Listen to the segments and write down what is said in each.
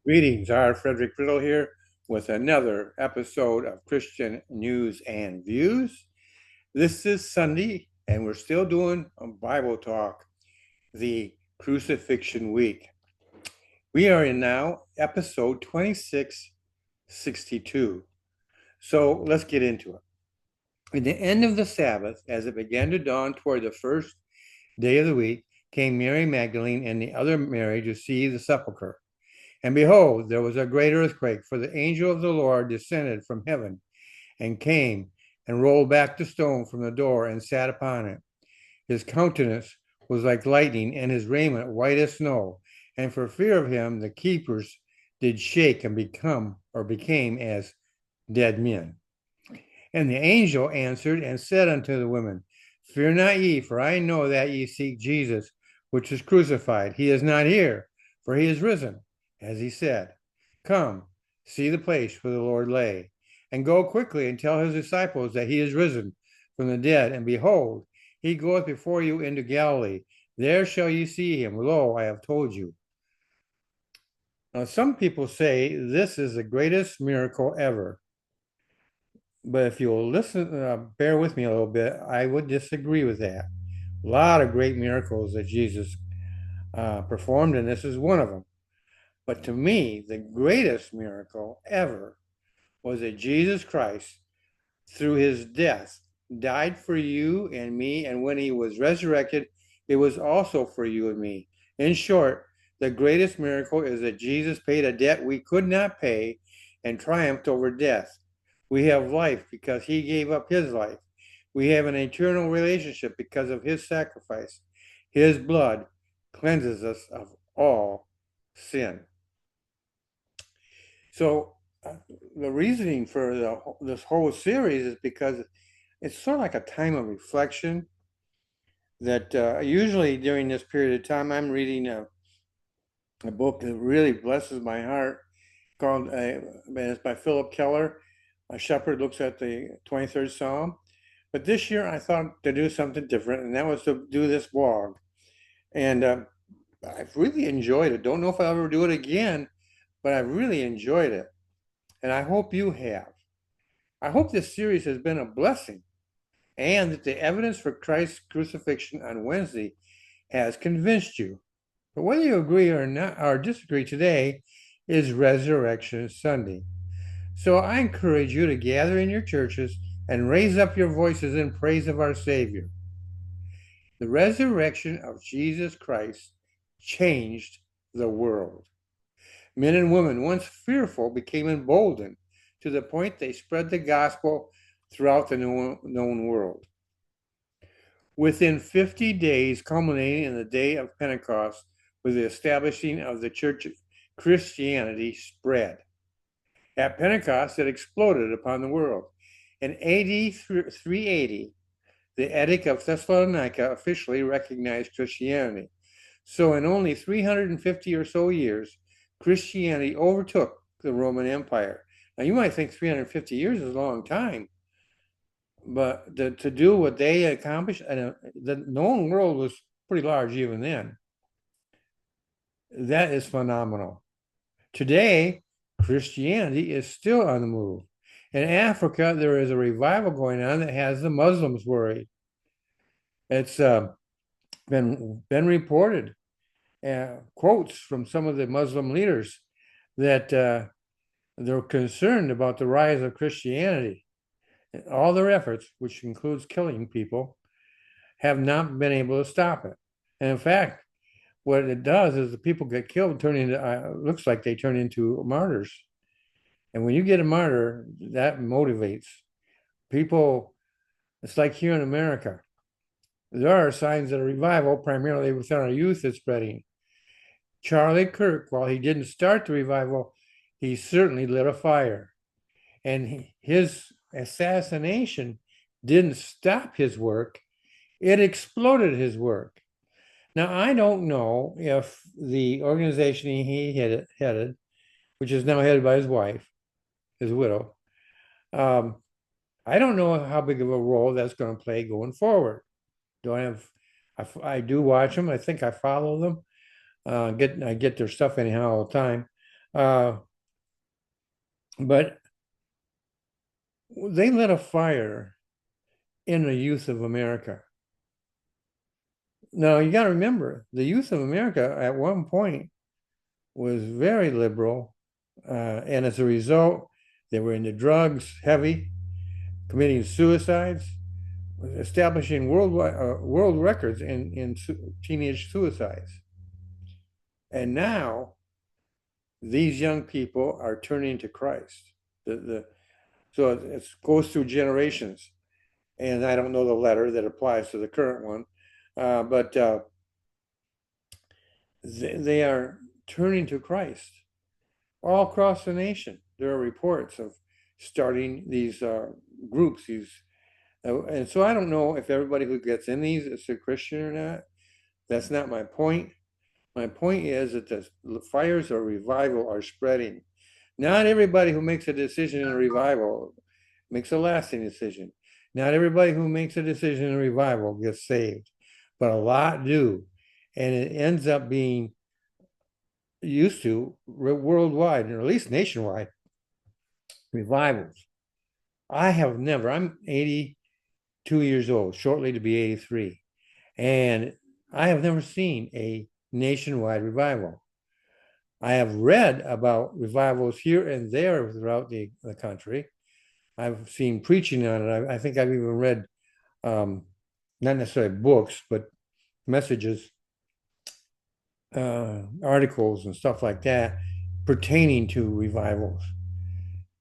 Greetings, our Frederick Riddle here with another episode of Christian News and Views. This is Sunday, and we're still doing a Bible talk, the Crucifixion week. We are in now episode 2662. So let's get into it. At the end of the Sabbath, as it began to dawn toward the first day of the week, came Mary Magdalene and the other Mary to see the sepulchre. And behold, there was a great earthquake, for the angel of the Lord descended from heaven and came and rolled back the stone from the door and sat upon it. His countenance was like lightning, and his raiment white as snow. And for fear of him, the keepers did shake and became as dead men. And the angel answered and said unto the women, Fear not ye, for I know that ye seek Jesus, which is crucified. He is not here, for he is risen, as he said. Come, see the place where the Lord lay, and go quickly and tell his disciples that he is risen from the dead. And behold, he goeth before you into Galilee. There shall you see him. Lo, I have told you. Now, some people say this is the greatest miracle ever. But if you'll listen, bear with me a little bit, I would disagree with that. A lot of great miracles that Jesus performed, and this is one of them. But to me, the greatest miracle ever was that Jesus Christ, through his death, died for you and me, and when he was resurrected, it was also for you and me. In short, the greatest miracle is that Jesus paid a debt we could not pay and triumphed over death. We have life because he gave up his life. We have an eternal relationship because of his sacrifice. His blood cleanses us of all sin. So the reasoning for this whole series is because it's sort of like a time of reflection that usually during this period of time, I'm reading a book that really blesses my heart called, it's by Philip Keller. A shepherd looks at the 23rd Psalm. But this year I thought to do something different, and that was to do this blog. And I've really enjoyed it. Don't know if I'll ever do it again, but I've really enjoyed it. And I hope you have. I hope this series has been a blessing and that the evidence for Christ's crucifixion on Wednesday has convinced you. But whether you agree or not or disagree, today is Resurrection Sunday. So I encourage you to gather in your churches and raise up your voices in praise of our Savior. The resurrection of Jesus Christ changed the world. Men and women, once fearful, became emboldened to the point they spread the gospel throughout the known world. Within 50 days, culminating in the day of Pentecost, with the establishing of the church, Christianity spread. At Pentecost, it exploded upon the world. In AD 380, the Edict of Thessalonica officially recognized Christianity. So in only 350 or so years, Christianity overtook the Roman Empire. Now, you might think 350 years is a long time, but to do what they accomplished, and the known world was pretty large even then. That is phenomenal. Today, Christianity is still on the move. In Africa, there is a revival going on that has the Muslims worried. It's been reported, quotes from some of the Muslim leaders that they're concerned about the rise of Christianity. All their efforts, which includes killing people, have not been able to stop it. And in fact, what it does is the people get killed, looks like they turn into martyrs. And when you get a martyr, that motivates people. It's like here in America. There are signs of revival, primarily within our youth, that's spreading. Charlie Kirk, while he didn't start the revival, he certainly lit a fire. And his assassination didn't stop his work, it exploded his work. Now, I don't know if the organization he headed, which is now headed by his wife, his widow, I don't know how big of a role that's going to play going forward. I do watch them. I think I follow them. I get their stuff anyhow all the time. But they lit a fire in the youth of America. Now, you got to remember, the youth of America at one point was very liberal. And as a result, they were into drugs heavy, committing suicides, establishing world records in teenage suicides. And now these young people are turning to Christ. So it goes through generations. And I don't know the letter that applies to the current one, but they are turning to Christ all across the nation. There are reports of starting these groups, and so I don't know if everybody who gets in these is a Christian or not. That's not my point. My point is that the fires of revival are spreading. Not everybody who makes a decision in a revival makes a lasting decision. Not everybody who makes a decision in a revival gets saved, but a lot do. And it ends up being used to worldwide, or at least nationwide, revivals. I'm 82 years old, shortly to be 83. And I have never seen a nationwide revival. I have read about revivals here and there throughout the country. I've seen preaching on it. I think I've even read, not necessarily books, but messages, articles, and stuff like that pertaining to revivals.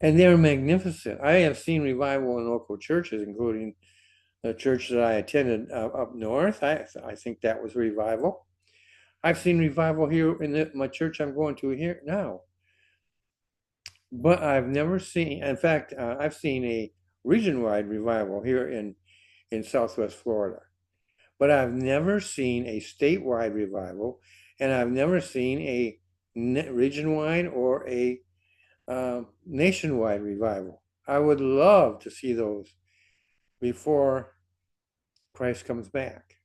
And they're magnificent. I have seen revival in local churches, including the church that I attended up north. I think that was revival. I've seen revival here in my church I'm going to here now. But I've never seen, in fact, I've seen a region-wide revival here in Southwest Florida. But I've never seen a statewide revival, and I've never seen a region-wide or a nationwide revival. I would love to see those before Christ comes back.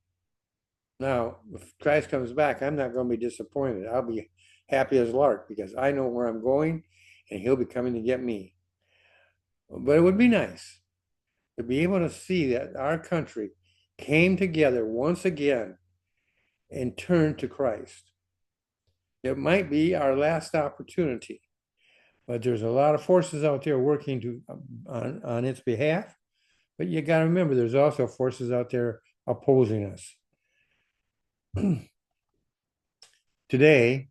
Now, if Christ comes back, I'm not going to be disappointed. I'll be happy as lark because I know where I'm going and he'll be coming to get me. But it would be nice to be able to see that our country came together once again and turned to Christ. It might be our last opportunity, but there's a lot of forces out there working on its behalf. But you got to remember, there's also forces out there opposing us. Today,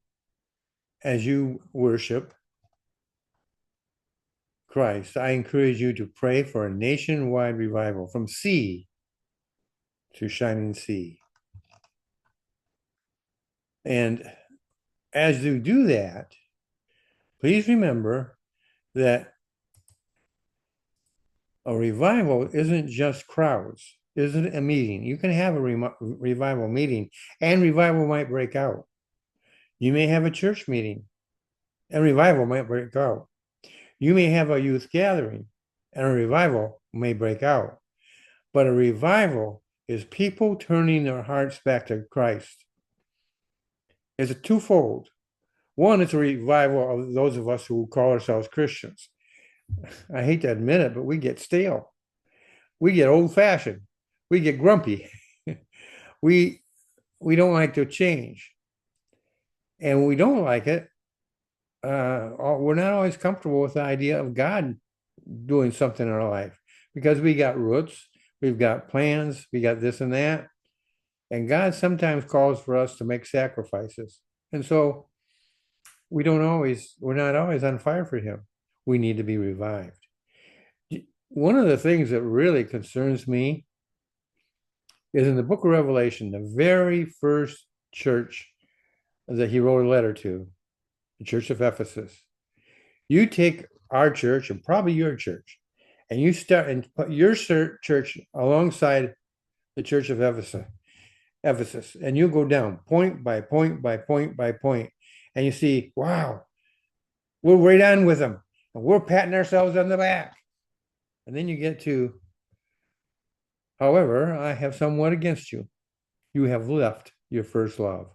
as you worship Christ, I encourage you to pray for a nationwide revival from sea to shining sea. And as you do that, please remember that a revival isn't just crowds, isn't a meeting. You can have a revival meeting and revival might break out. You may have a church meeting and revival might break out. You may have a youth gathering and a revival may break out. But a revival is people turning their hearts back to Christ. It's a twofold. One, it's a revival of those of us who call ourselves Christians. I hate to admit it, but we get stale. We get old-fashioned. We get grumpy. we don't like to change. And when we don't like it, we're not always comfortable with the idea of God doing something in our life because we got roots, we've got plans, we got this and that. And God sometimes calls for us to make sacrifices. And so we're not always on fire for him. We need to be revived. One of the things that really concerns me is in the book of Revelation, the very first church that he wrote a letter to, the church of Ephesus. You take our church and probably your church, and you start and put your church alongside the church of Ephesus, and you go down point by point by point by point, and you see, wow, we're right on with them, and we're patting ourselves on the back. And then you get to, however, I have somewhat against you. You have left your first love.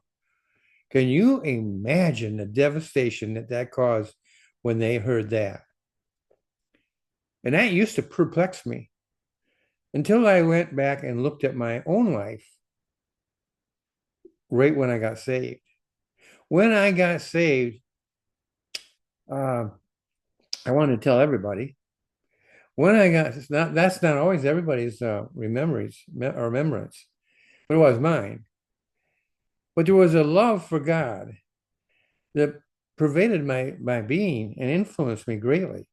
Can you imagine the devastation that caused when they heard that? And that used to perplex me until I went back and looked at my own life right when I got saved. When I got saved, uh, I wanted to tell everybody. When I got, that's not always everybody's remembrance, but it was mine. But there was a love for God that pervaded my being and influenced me greatly.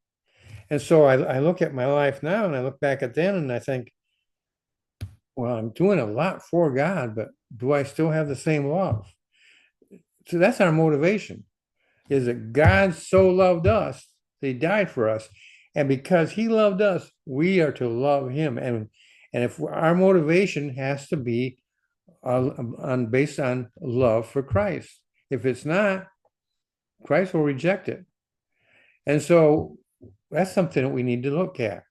And so I look at my life now and I look back at then and I think, well, I'm doing a lot for God, but do I still have the same love? So that's our motivation, is that God so loved us, that he died for us. And because he loved us, we are to love him. And if our motivation has to be based on love for Christ. If it's not, Christ will reject it. And so that's something that we need to look at.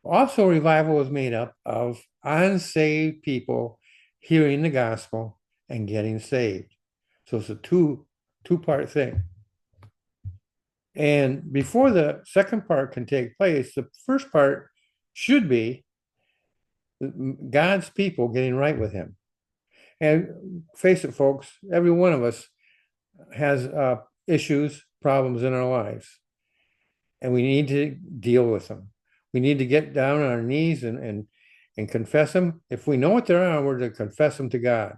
Also, revival is made up of unsaved people hearing the gospel and getting saved. So it's a two-part thing. And before the second part can take place, the first part should be God's people getting right with him. And face it, folks, every one of us has issues, problems in our lives, and we need to deal with them. We need to get down on our knees and confess them. If we know what they are, we're to confess them to God.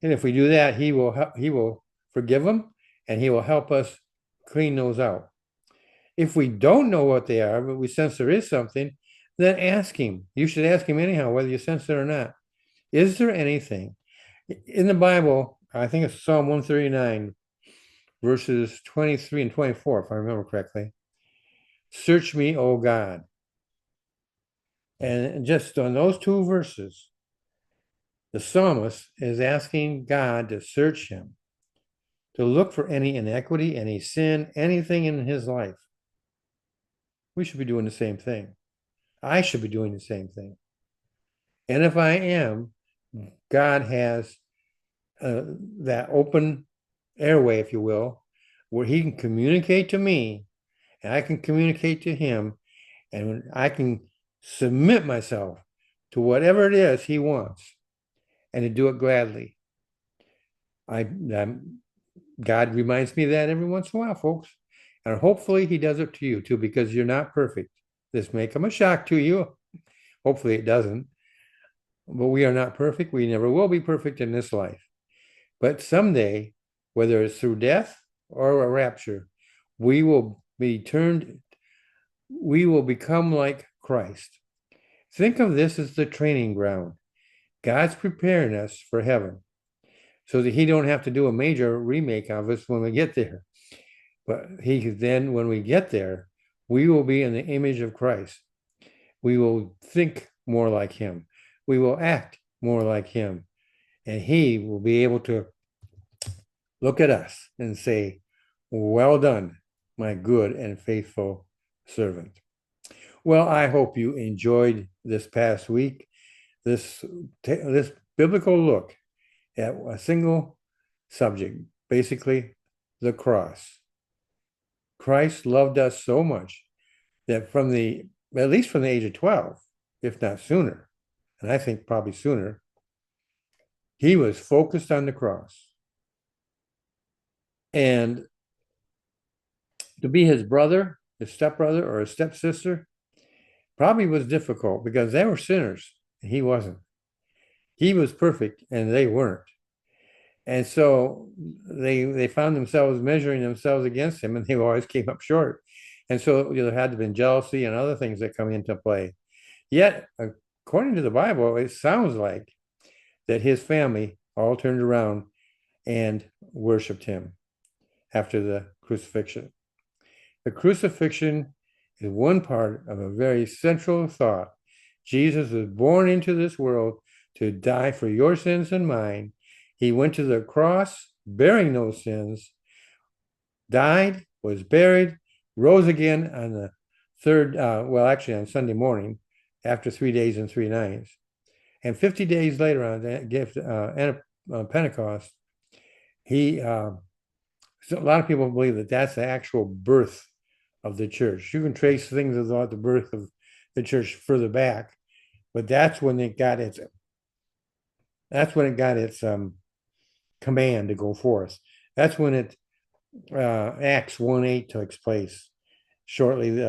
And if we do that, he will forgive them, and he will help us clean those out. If we don't know what they are, but we sense there is something, then ask him. You should ask him anyhow, whether you sense it or not. Is there anything in the Bible? I think it's Psalm 139, verses 23 and 24, if I remember correctly. Search me, O God. And just on those two verses, the psalmist is asking God to search him, to look for any inequity, any sin, anything in his life. We should be doing the same thing. I should be doing the same thing. And if I am, God has that open airway, if you will, where he can communicate to me and I can communicate to him, and I can submit myself to whatever it is he wants and to do it gladly. God reminds me of that every once in a while, folks. And hopefully he does it to you too, because you're not perfect. This may come a shock to you. Hopefully it doesn't. But we are not perfect. We never will be perfect in this life. But someday, whether it's through death or a rapture, we will become like Christ. Think of this as the training ground. God's preparing us for heaven so that he don't have to do a major remake of us when we get there. But when we get there, we will be in the image of Christ. We will think more like him. We will act more like him. And he will be able to look at us and say, well done, my good and faithful servant. Well, I hope you enjoyed this past week, this biblical look at a single subject, basically the cross. Christ loved us so much that at least from the age of 12, if not sooner, and I think probably sooner, he was focused on the cross. And to be his brother, his stepbrother, or his stepsister probably was difficult because they were sinners and he wasn't. He was perfect and they weren't. And so they found themselves measuring themselves against him, and they always came up short. And so there had to have been jealousy and other things that come into play. Yet, according to the Bible, it sounds like that his family all turned around and worshiped him after the crucifixion. The crucifixion is one part of a very central thought. Jesus was born into this world to die for your sins and mine. He went to the cross bearing those sins, died, was buried, rose again on the third, on Sunday morning after 3 days and 3 nights. And 50 days later on Pentecost, So a lot of people believe that that's the actual birth of the church. You can trace things about the birth of the church further back, but that's when it got its command to go forth. That's when Acts 1:8 took place shortly.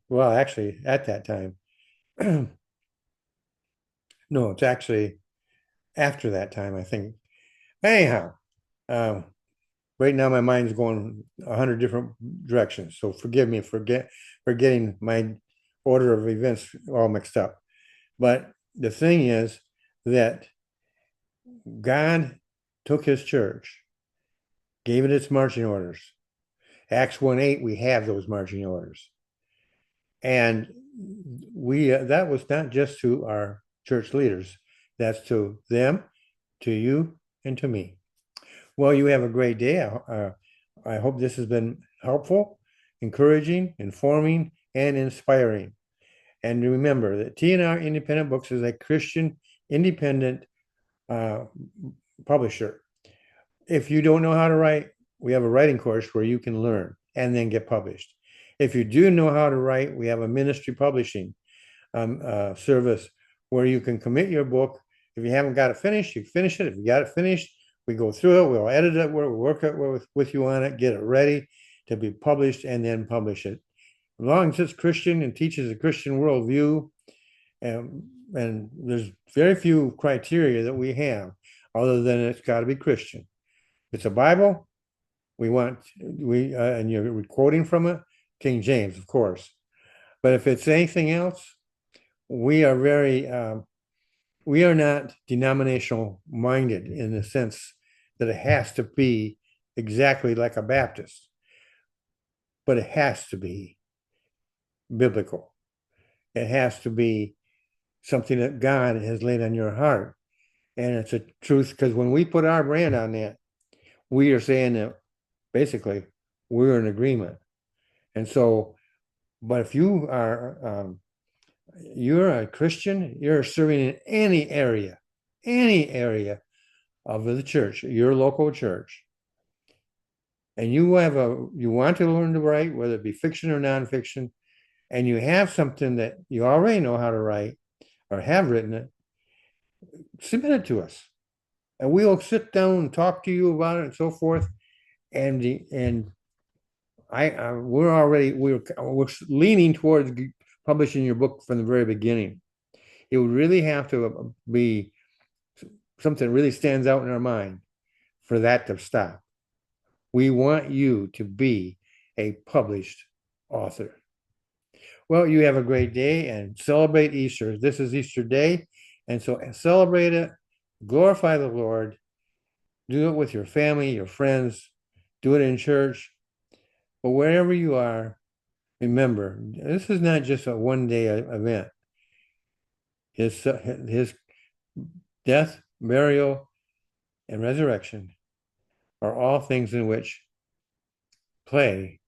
Well, actually, at that time. No, it's actually after that time, I think. Anyhow, uh, right now my mind's going 100 different directions. So forgive me for getting my order of events all mixed up. But the thing is that God took his church, gave it its marching orders. Acts 1:8, we have those marching orders. And we that was not just to our church leaders, that's to them, to you, and to me. Well, you have a great day. I hope this has been helpful, encouraging, informing, and inspiring. And remember that T&R Independent Books is a Christian independent uh, publisher. If you don't know how to write, we have a writing course where you can learn and then get published. If you do know how to write, we have a ministry publishing service where you can commit your book. If you haven't got it finished, you finish it. If you got it finished, we go through it. We'll edit it. We'll work it with you on it, get it ready to be published, and then publish it. As long as it's Christian and teaches a Christian worldview, and there's very few criteria that we have other than it's got to be Christian. It's a Bible. And you're quoting from it, King James, of course. But if it's anything else, we are we are not denominational minded in the sense that it has to be exactly like a Baptist, but it has to be biblical. It has to be something that God has laid on your heart. And it's a truth because when we put our brand on that, we are saying that basically we're in agreement. And so, but if you're a Christian, you're serving in any area of the church, your local church, and you want to learn to write, whether it be fiction or nonfiction, and you have something that you already know how to write or have written it, submit it to us, and we'll sit down and talk to you about it and so forth. And we're leaning towards publishing your book from the very beginning. It would really have to be something that really stands out in our mind for that to stop. We want you to be a published author. Well, you have a great day and celebrate Easter. This is Easter Day, and so celebrate it, glorify the Lord, do it with your family, your friends, do it in church, but wherever you are, remember, this is not just a one-day event. His death, burial, and resurrection are all things in which play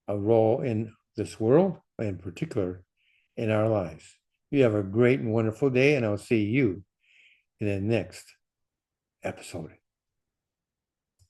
a role in this world, and in particular in our lives. You have a great and wonderful day, and I'll see you in the next episode.